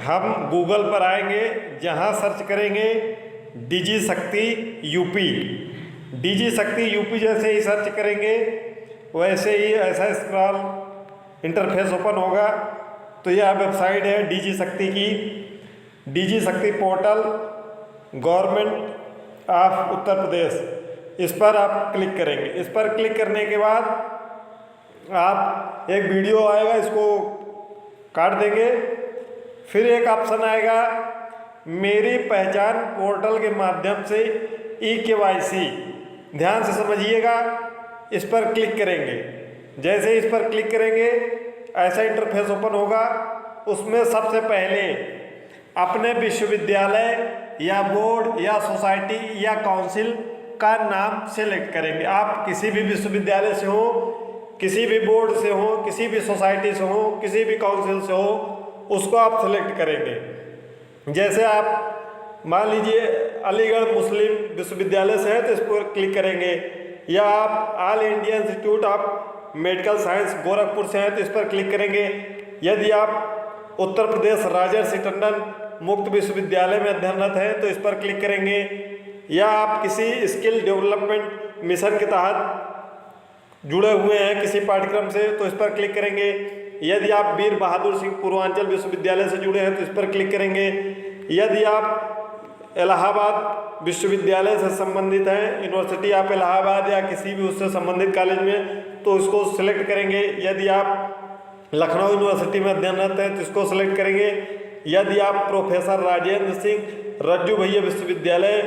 हम गूगल पर आएंगे, जहां सर्च करेंगे डिजी शक्ति यूपी। डिजी शक्ति यूपी जैसे ही सर्च करेंगे वैसे ही ऐसा स्क्रॉल इंटरफेस ओपन होगा। तो यह वेबसाइट है डिजी शक्ति की, डिजी शक्ति portal, government of Uttar Pradesh. इस पर आप क्लिक करेंगे। इस पर क्लिक करने के बाद आप एक वीडियो आएगा, इसको काट देंगे। फिर एक ऑप्शन आएगा मेरी पहचान पोर्टल के माध्यम से ई-केवाईसी। ध्यान से समझिएगा, इस पर क्लिक करेंगे। जैसे ही इस पर क्लिक करेंगे ऐसा इंटरफेस ओपन होगा। उसमें सबसे पहले अपने विश्वविद्यालय या बोर्ड या सोसाइटी या काउंसिल का नाम सेलेक्ट करेंगे। आप किसी भी विश्वविद्यालय से हो, किसी भी बोर्ड से हो, किसी भी सोसाइटी से हो, किसी भी काउंसिल से हो, उसको आप सेलेक्ट करेंगे। जैसे आप मान लीजिए अलीगढ़ मुस्लिम विश्वविद्यालय से है तो इस पर क्लिक करेंगे, या आप all India institute of medical science Gorakhpur से हैं तो इस पर क्लिक करेंगे। यदि आप उत्तर प्रदेश राजर्षि टंडन मुक्त विश्वविद्यालय में अध्ययनरत हैं तो इस पर क्लिक करेंगे, या आप किसी स्किल डेवलपमेंट मिशन के तहत जुड़े हुए हैं किसी पाठ्यक्रम से तो इस पर क्लिक करेंगे। यदि आप वीर बहादुर सिंह पूर्वांचल विश्वविद्यालय से जुड़े हैं तो इस पर क्लिक करेंगे। यदि आप इलाहाबाद विश्वविद्यालय से संबंधित हैं, यूनिवर्सिटी ऑफ इलाहाबाद या किसी भी उससे संबंधित कॉलेज में, तो इसको सिलेक्ट करेंगे। यदि आप लखनऊ यूनिवर्सिटी में अध्ययनरत हैं तो इसको सिलेक्ट करेंगे। यदि आप प्रोफेसर राजेंद्र सिंह रज्जू भैया विश्वविद्यालय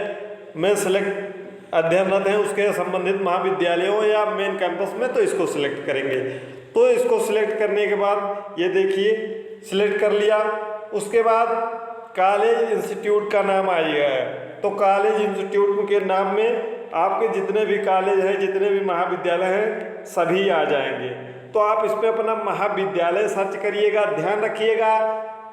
में सिलेक्ट अध्ययनरत हैं उसके संबंधित महाविद्यालयों या मेन कैंपस में, तो इसको सिलेक्ट करेंगे। तो इसको सिलेक्ट करने के बाद ये देखिए सिलेक्ट कर लिया। उसके बाद कॉलेज इंस्टीट्यूट का नाम आएगा, तो कॉलेज इंस्टीट्यूट के नाम में आपके जितने भी कॉलेज हैं, जितने भी महाविद्यालय हैं, सभी आ जाएंगे। तो आप इस पर अपना महाविद्यालय सर्च करिएगा। ध्यान रखिएगा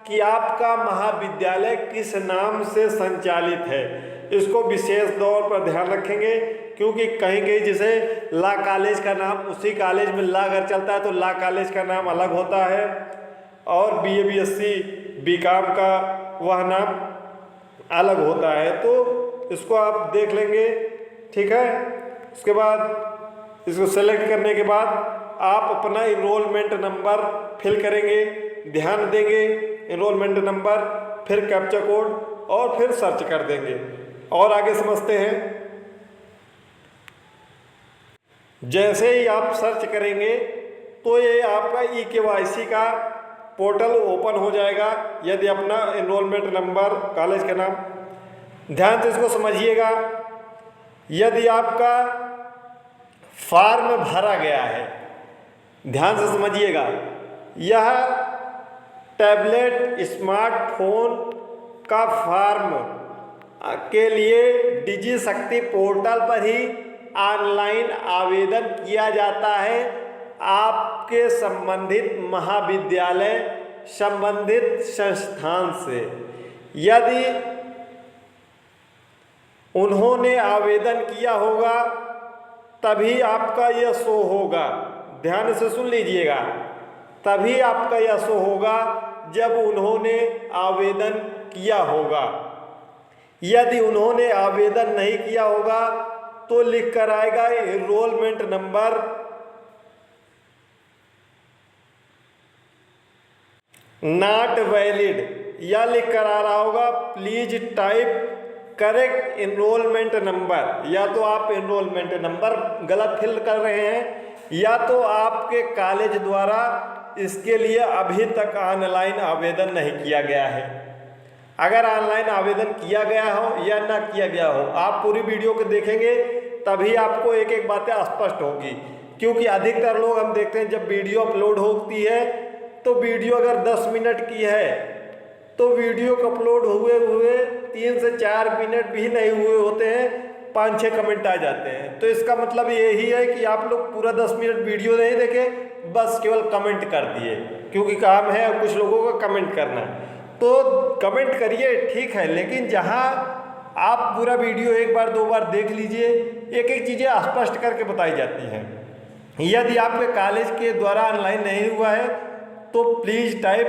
कि आपका महाविद्यालय किस नाम से संचालित है, इसको विशेष तौर पर ध्यान रखेंगे। क्योंकि कहीं कहीं जैसे ला कॉलेज का नाम, उसी कॉलेज में ला अगर चलता है तो ला कॉलेज का नाम अलग होता है, और BA BSc BCom का वह नाम अलग होता है। तो इसको आप देख लेंगे, ठीक है। उसके बाद इसको सेलेक्ट करने के बाद आप अपना इनरोलमेंट नंबर फिल करेंगे, ध्यान देंगे इनरोलमेंट नंबर, फिर कैप्चा कोड और फिर सर्च कर देंगे। और आगे समझते हैं। जैसे ही आप सर्च करेंगे तो ये आपका ई-केवाईसी का पोर्टल ओपन हो जाएगा। यदि अपना इनरोलमेंट नंबर, कॉलेज का नाम, ध्यान से इसको समझिएगा। यदि आपका फॉर्म भरा गया है, ध्यान से समझिएगा, यह टैबलेट स्मार्टफोन का फॉर्म के लिए डिजी शक्ति पोर्टल पर ही ऑनलाइन आवेदन किया जाता है। आपके संबंधित महाविद्यालय, संबंधित संस्थान से यदि उन्होंने आवेदन किया होगा तभी आपका यह शो होगा। ध्यान से सुन लीजिएगा, तभी आपका यह शो होगा जब उन्होंने आवेदन किया होगा। यदि उन्होंने आवेदन नहीं किया होगा तो लिख कर आएगा एनरोलमेंट नंबर नॉट वैलिड, या लिख कर आ रहा होगा please type correct enrolment number. या तो आप एनरोलमेंट नंबर गलत फिल कर रहे हैं, या तो आपके कॉलेज द्वारा इसके लिए अभी तक ऑनलाइन आवेदन नहीं किया गया है। अगर ऑनलाइन आवेदन किया गया हो या ना किया गया हो, आप पूरी वीडियो को देखेंगे तभी आपको एक एक बातें स्पष्ट होगी। क्योंकि अधिकतर लोग हम देखते हैं जब वीडियो अपलोड होती है तो वीडियो अगर 10 मिनट की है तो वीडियो को अपलोड हुए 3 से 4 मिनट भी नहीं हुए होते हैं, 5-6 कमेंट आ जाते हैं। तो इसका मतलब यही है कि आप लोग पूरा 10 मिनट वीडियो नहीं देखे, बस केवल कमेंट कर दिए, क्योंकि काम है कुछ लोगों का कमेंट करना। तो कमेंट करिए, ठीक है, लेकिन जहां आप पूरा वीडियो एक बार 2 बार देख लीजिए, एक एक चीज़ें स्पष्ट करके बताई जाती हैं। यदि आपके कॉलेज के द्वारा ऑनलाइन नहीं हुआ है तो please type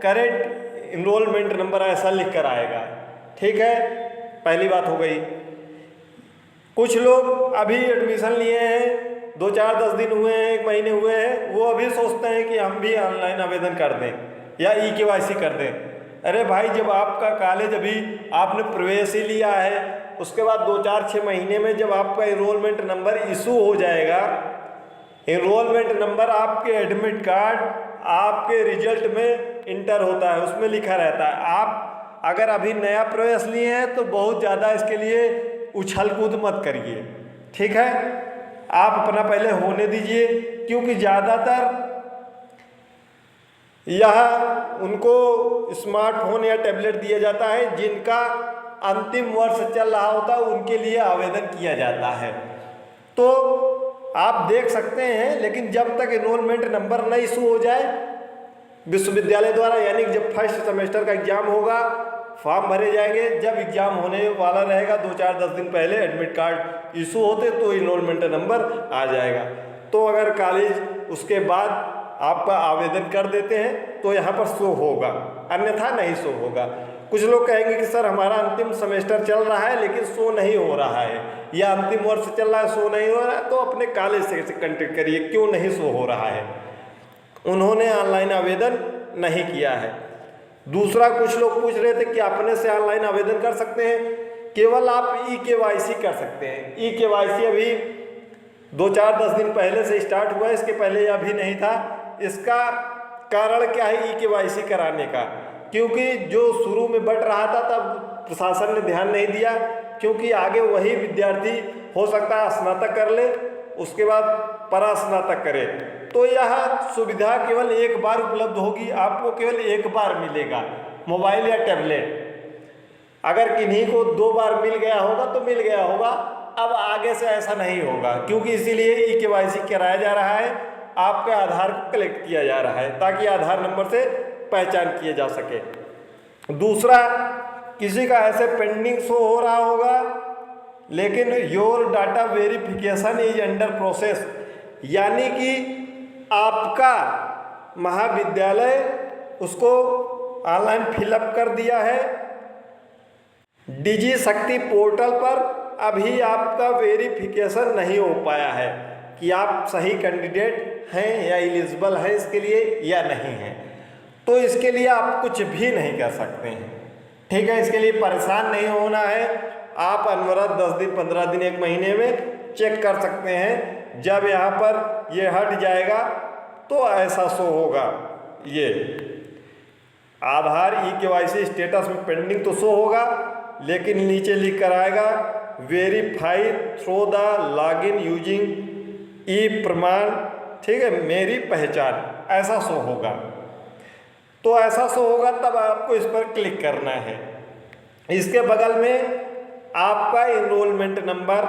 correct enrolment number ऐसा लिख कर आएगा। ठीक है, पहली बात हो गई। कुछ लोग अभी एडमिशन लिए हैं, 2-4-10 दिन हुए हैं, 1 महीने हुए हैं, वो अभी सोचते हैं कि हम भी ऑनलाइन आवेदन कर दें या ई-केवाईसी कर दें। अरे भाई, जब आपका कॉलेज अभी आपने प्रवेश ही लिया है, उसके बाद 2-4-6 महीने में जब आपका इनरोलमेंट नंबर इशू हो जाएगा, इनरोलमेंट नंबर आपके एडमिट कार्ड आपके रिजल्ट में इंटर होता है, उसमें लिखा रहता है। आप अगर अभी नया प्रवेश लिए हैं तो बहुत ज़्यादा इसके लिए उछल कूद मत करिए। ठीक है, आप अपना पहले होने दीजिए, क्योंकि ज़्यादातर यह उनको स्मार्टफोन या टैबलेट दिया जाता है जिनका अंतिम वर्ष चल रहा होता है, उनके लिए आवेदन किया जाता है। तो आप देख सकते हैं, लेकिन जब तक एनरोलमेंट नंबर न इशू हो जाए विश्वविद्यालय द्वारा, यानी कि जब फर्स्ट सेमेस्टर का एग्जाम होगा, फॉर्म भरे जाएंगे, जब एग्जाम होने वाला रहेगा 2-4-10 दिन पहले एडमिट कार्ड इशू होते तो इनरोलमेंट नंबर आ जाएगा। तो अगर कॉलेज उसके बाद आपका आवेदन कर देते हैं तो यहाँ पर शो होगा, अन्यथा नहीं शो होगा। कुछ लोग कहेंगे कि सर हमारा अंतिम सेमेस्टर चल रहा है लेकिन शो नहीं हो रहा है, या अंतिम वर्ष चल रहा है शो नहीं हो रहा है, तो अपने कॉलेज से कांटेक्ट करिए क्यों नहीं शो हो रहा है। उन्होंने ऑनलाइन आवेदन नहीं किया है। दूसरा, कुछ लोग पूछ रहे थे कि अपने से ऑनलाइन आवेदन कर सकते हैं, केवल आप ई-केवाईसी कर सकते हैं। ई-केवाईसी अभी 2-4-10 दिन पहले से स्टार्ट हुआ है, इसके पहले यह भी नहीं था। इसका कारण क्या है ई-केवाईसी कराने का? क्योंकि जो शुरू में बढ़ रहा था तब प्रशासन ने ध्यान नहीं दिया, क्योंकि आगे वही विद्यार्थी हो सकता है स्नातक कर ले, उसके बाद परास्नातक करे, तो यह सुविधा केवल एक बार उपलब्ध होगी, आपको केवल एक बार मिलेगा मोबाइल या टैबलेट। अगर किन्हीं को 2 बार मिल गया होगा तो मिल गया होगा, अब आगे से ऐसा नहीं होगा, क्योंकि इसीलिए ई-केवाईसी कराया जा रहा है, आपके आधार को कलेक्ट किया जा रहा है ताकि आधार नंबर से पहचान किए जा सके। दूसरा, किसी का ऐसे पेंडिंग शो हो रहा होगा लेकिन your data verification is under process, यानी कि आपका महाविद्यालय उसको ऑनलाइन फिलअप कर दिया है डिजी शक्ति पोर्टल पर, अभी आपका वेरिफिकेशन नहीं हो पाया है कि आप सही कैंडिडेट हैं या एलिजिबल हैं इसके लिए या नहीं हैं, तो इसके लिए आप कुछ भी नहीं कर सकते हैं। ठीक है, इसके लिए परेशान नहीं होना है, आप अनवरत 10 दिन 15 दिन 1 महीने में चेक कर सकते हैं। जब यहाँ पर ये हट जाएगा तो ऐसा शो होगा, ये आधार ई-केवाईसी स्टेटस में पेंडिंग तो शो होगा, लेकिन नीचे लिख कर आएगा verify through the login using e Pramaan, ठीक है, मेरी पहचान, ऐसा शो होगा। तो ऐसा शो होगा तब आपको इस पर क्लिक करना है। इसके बगल में आपका इनरोलमेंट नंबर,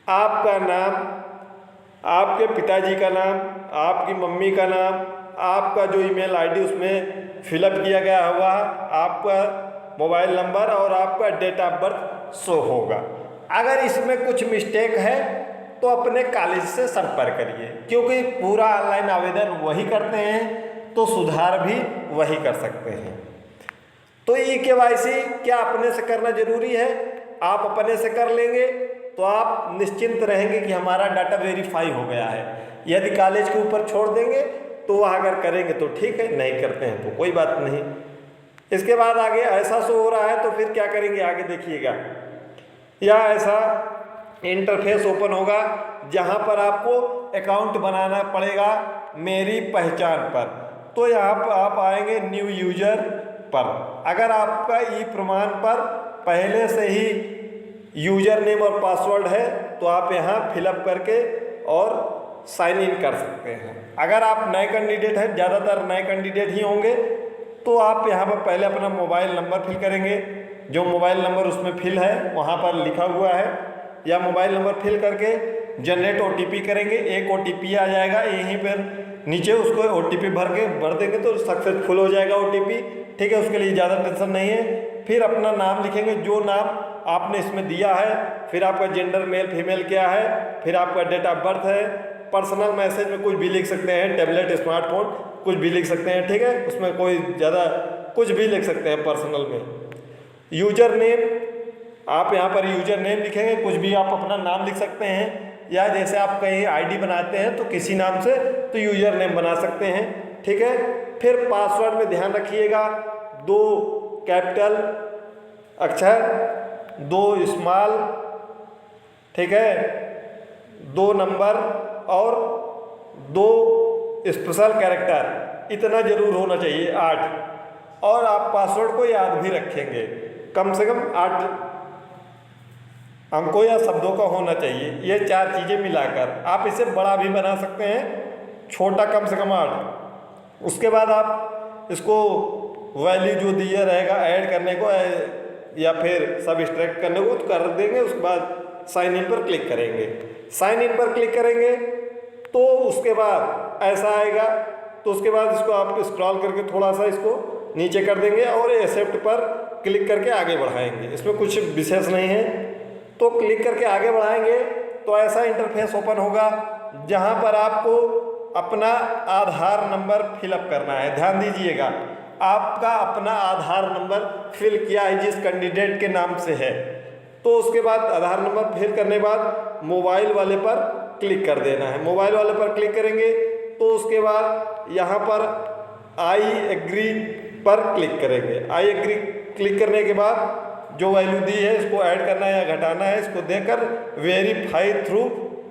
आपका नाम, आपके पिताजी का नाम, आपकी मम्मी का नाम, आपका जो ईमेल आईडी उसमें फिलअप किया गया होगा, आपका मोबाइल नंबर और आपका डेट ऑफ बर्थ शो होगा। अगर इसमें कुछ मिस्टेक है तो अपने कॉलेज से संपर्क करिए, क्योंकि पूरा ऑनलाइन आवेदन वही करते हैं तो सुधार भी वही कर सकते हैं। तो ई-केवाईसी क्या अपने से करना जरूरी है? आप अपने से कर लेंगे तो आप निश्चिंत रहेंगे कि हमारा डाटा वेरीफाई हो गया है। यदि कॉलेज के ऊपर छोड़ देंगे तो वह अगर करेंगे तो ठीक है, नहीं करते हैं तो कोई बात नहीं। इसके बाद आगे ऐसा शो हो रहा है तो फिर क्या करेंगे आगे देखिएगा। या ऐसा इंटरफेस ओपन होगा जहां पर आपको अकाउंट बनाना पड़ेगा मेरी पहचान पर। तो यहाँ पर आप आएंगे न्यू यूजर पर। अगर आपका ई प्रमाण पर पहले से ही यूजर नेम और पासवर्ड है तो आप यहाँ फिलअप करके और साइन इन कर सकते हैं। अगर आप नए कैंडिडेट हैं, ज़्यादातर नए कैंडिडेट ही होंगे, तो आप यहाँ पर पहले अपना मोबाइल नंबर फिल करेंगे। जो मोबाइल नंबर उसमें फिल है वहाँ पर लिखा हुआ है, या मोबाइल नंबर फिल करके जनरेट OTP करेंगे। एक OTP आ जाएगा यहीं पर नीचे, उसको OTP भर देंगे तो सक्सेसफुल हो जाएगा OTP। ठीक है, उसके लिए ज़्यादा टेंशन नहीं है। फिर अपना नाम लिखेंगे, जो नाम आपने इसमें दिया है, फिर आपका जेंडर मेल फीमेल क्या है, फिर आपका डेट ऑफ बर्थ है, पर्सनल मैसेज में कुछ भी लिख सकते हैं, टैबलेट स्मार्टफोन कुछ भी लिख सकते हैं, ठीक है, उसमें कोई ज़्यादा कुछ भी लिख सकते हैं पर्सनल में। यूजर नेम, आप यहाँ पर यूजर नेम लिखेंगे, कुछ भी आप अपना नाम लिख सकते हैं, या जैसे आप कहीं आईडी बनाते हैं तो किसी नाम से तो यूजर नेम बना सकते हैं, ठीक है। फिर पासवर्ड में ध्यान रखिएगा 2 कैपिटल अक्षर, 2 स्मॉल, ठीक है, 2 नंबर और 2 स्पेशल कैरेक्टर, इतना जरूर होना चाहिए 8। और आप पासवर्ड को याद भी रखेंगे, कम से कम 8 अंकों या शब्दों का होना चाहिए। ये 4 चीज़ें मिलाकर आप इसे बड़ा भी बना सकते हैं, छोटा कम से कम 8। उसके बाद आप इसको वैल्यू जो दिया रहेगा ऐड करने को या फिर सब्सट्रैक्ट करने को तो कर देंगे। उसके बाद साइन इन पर क्लिक करेंगे। साइन इन पर क्लिक करेंगे तो उसके बाद ऐसा आएगा, तो उसके बाद इसको आप स्क्रॉल करके थोड़ा सा इसको नीचे कर देंगे और एक्सेप्ट पर क्लिक करके आगे बढ़ाएंगे। इसमें कुछ विशेष नहीं है, तो क्लिक करके आगे बढ़ाएंगे तो ऐसा इंटरफेस ओपन होगा जहां पर आपको अपना आधार नंबर फिलअप करना है। ध्यान दीजिएगा, आपका अपना आधार नंबर फिल किया है जिस कैंडिडेट के नाम से है, तो उसके बाद आधार नंबर फिल करने के बाद मोबाइल वाले पर क्लिक कर देना है। मोबाइल वाले पर क्लिक करेंगे तो उसके बाद यहाँ पर आई एग्री पर क्लिक करेंगे। आई एग्री क्लिक करने के बाद जो वैल्यू दी है इसको ऐड करना है या घटाना है, इसको देकर वेरीफाई थ्रू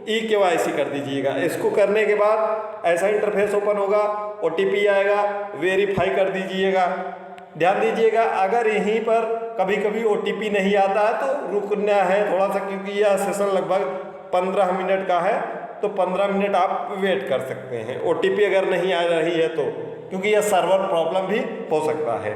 eKYC कर दीजिएगा। इसको करने के बाद ऐसा इंटरफेस ओपन होगा, OTP आएगा, वेरीफाई कर दीजिएगा। ध्यान दीजिएगा, अगर यहीं पर कभी कभी OTP नहीं आता है तो रुकना है थोड़ा सा, क्योंकि यह सेशन लगभग 15 मिनट का है, तो 15 मिनट आप वेट कर सकते हैं OTP अगर नहीं आ रही है तो, क्योंकि यह सर्वर प्रॉब्लम भी हो सकता है।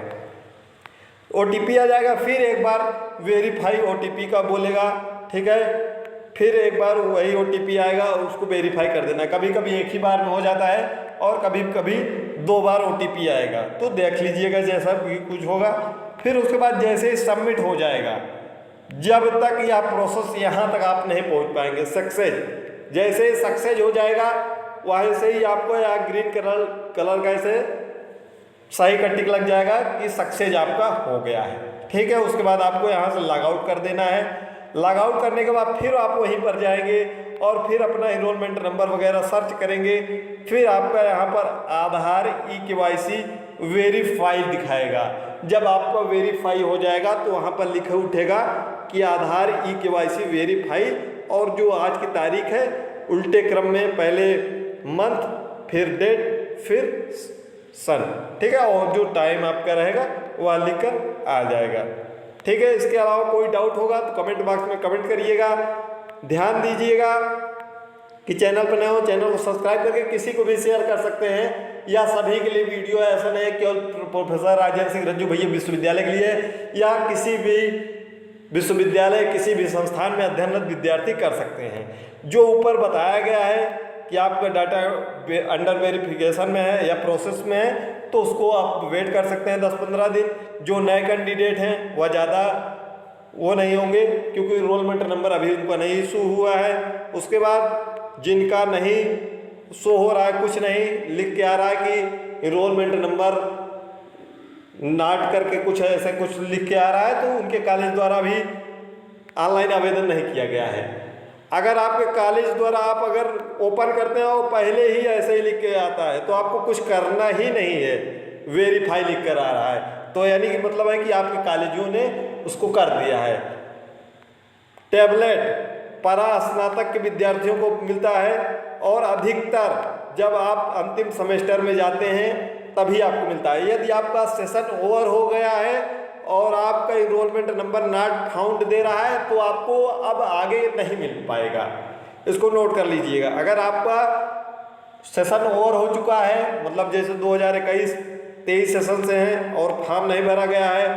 OTP आ जाएगा, फिर एक बार वेरीफाई OTP का बोलेगा, ठीक है, फिर एक बार वही OTP आएगा, उसको वेरीफाई कर देना। कभी कभी एक ही बार में हो जाता है और कभी कभी 2 बार OTP आएगा, तो देख लीजिएगा जैसा भी कुछ होगा। फिर उसके बाद जैसे ही सबमिट हो जाएगा, जब तक यह प्रोसेस यहाँ तक आप नहीं पहुँच पाएंगे सक्सेस, जैसे ही सक्सेस हो जाएगा वहीं से ही आपको यहाँ ग्रीन कलर का ऐसे सही का टिक लग जाएगा कि सक्सेस आपका हो गया है, ठीक है। उसके बाद आपको यहाँ से लॉग आउट कर देना है। लॉग आउट करने के बाद फिर आप वहीं पर जाएंगे और फिर अपना इनरोलमेंट नंबर वगैरह सर्च करेंगे। फिर आपका यहाँ पर आधार eKYC वेरीफाई दिखाएगा। जब आपका वेरीफाई हो जाएगा तो वहाँ पर लिखा उठेगा कि आधार eKYC वेरीफाई, और जो आज की तारीख है उल्टे क्रम में पहले मंथ, फिर डेट, फिर सन, ठीक है, और जो टाइम आपका रहेगा वह लिखकर आ जाएगा, ठीक है। इसके अलावा कोई डाउट होगा तो कमेंट बॉक्स में कमेंट करिएगा। ध्यान दीजिएगा कि चैनल पर नए हो चैनल को सब्सक्राइब करके किसी को भी शेयर कर सकते हैं, या सभी के लिए वीडियो है, ऐसा नहीं है केवल प्रोफेसर राजेंद्र सिंह रज्जू भैया विश्वविद्यालय के लिए, या किसी भी विश्वविद्यालय किसी भी संस्थान में अध्ययनरत विद्यार्थी कर सकते हैं। जो ऊपर बताया गया है कि आपका डाटा अंडर वेरिफिकेशन में है या प्रोसेस में है, तो उसको आप वेट कर सकते हैं 10-15 दिन। जो नए कैंडिडेट हैं वह ज़्यादा वो नहीं होंगे, क्योंकि इनरोलमेंट नंबर अभी उनका नहीं इशू हुआ है। उसके बाद जिनका नहीं शो हो रहा है, कुछ नहीं लिख के आ रहा है कि इनरोलमेंट नंबर नाट करके कुछ ऐसा कुछ लिख के आ रहा है, तो उनके कॉलेज द्वारा भी ऑनलाइन आवेदन नहीं किया गया है। अगर आपके कॉलेज द्वारा आप अगर ओपन करते हैं और पहले ही ऐसे ही लिख के आता है तो आपको कुछ करना ही नहीं है, वेरीफाई लिख कर आ रहा है, तो यानी कि मतलब है कि आपके कॉलेजों ने उसको कर दिया है। टैबलेट परा स्नातक के विद्यार्थियों को मिलता है, और अधिकतर जब आप अंतिम सेमेस्टर में जाते हैं तभी आपको मिलता है। यदि आपका सेशन ओवर हो गया है और आपका इनरोलमेंट नंबर नॉट फाउंड दे रहा है तो आपको अब आगे नहीं मिल पाएगा, इसको नोट कर लीजिएगा। अगर आपका सेशन ओवर हो चुका है, मतलब जैसे 2021-23 सेशन से हैं और फॉर्म नहीं भरा गया है,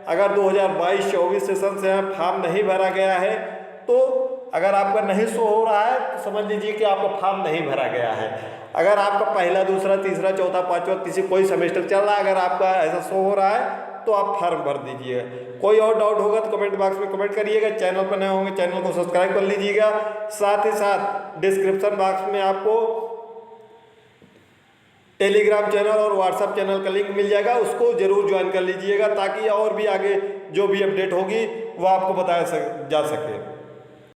अगर 2022-24 सेशन से हैं फॉर्म नहीं भरा गया है, तो अगर आपका नहीं शो हो रहा है तो समझ लीजिए कि आपका फॉर्म नहीं भरा गया है। अगर आपका पहला, दूसरा, तीसरा, चौथा, पांचवा किसी कोई सेमेस्टर चल रहा है, अगर आपका ऐसा शो हो रहा है तो आप फॉर्म भर दीजिएगा। कोई और डाउट होगा तो कमेंट बॉक्स में कमेंट करिएगा। चैनल पर नए होंगे चैनल को सब्सक्राइब कर लीजिएगा। साथ ही साथ डिस्क्रिप्शन बॉक्स में आपको टेलीग्राम चैनल और व्हाट्सएप चैनल का लिंक मिल जाएगा, उसको जरूर ज्वाइन कर लीजिएगा ताकि और भी आगे जो भी अपडेट होगी वो आपको बताया जा सके।